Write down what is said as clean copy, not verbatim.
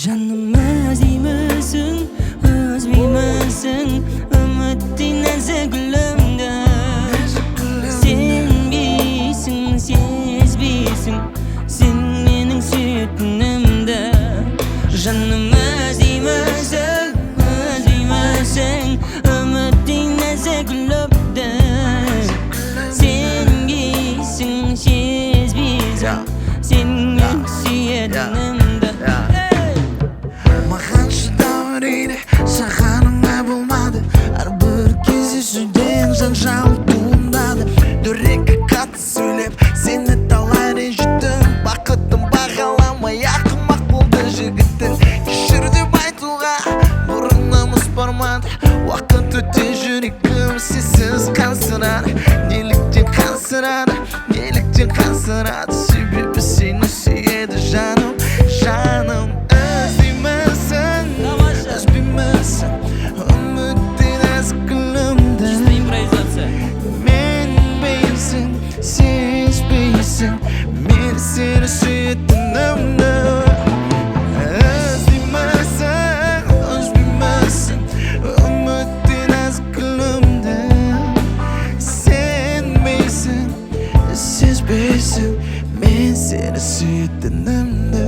Жаным өзеймісің, өзбеймісің, үміттей нәзік гүлімді. Сенбейсің, сезбейсің, сен менің сүйетінімді. Жаным өзеймісің, өзбеймісің, үміттей нәзік гүлімді. Сенбейсің, сезбейсің, сен менің сүйетінімді. Маған шыдау үрейді, саған оңай болмады. Әрбір кездесуден жанжал туындады. Дөрекі қатты сөйлеп, сені талай ренжіттім. Бақытым бағаламай ақымақ болды жігітің. Кешір деп айтуға бұрын намыс бармады. Уақыт өте жүрегім сенсіз қансырады. Неліктен қансырады, неліктен қансырады. Себебі сені сүйеді жаным, жаным. Мен сені сүйетінімді. Өзбеймісің, өзбеймісің, үміттей нәзік гүлімді. Сенбейсің, сезбейсің, мен сені сүйетінімді.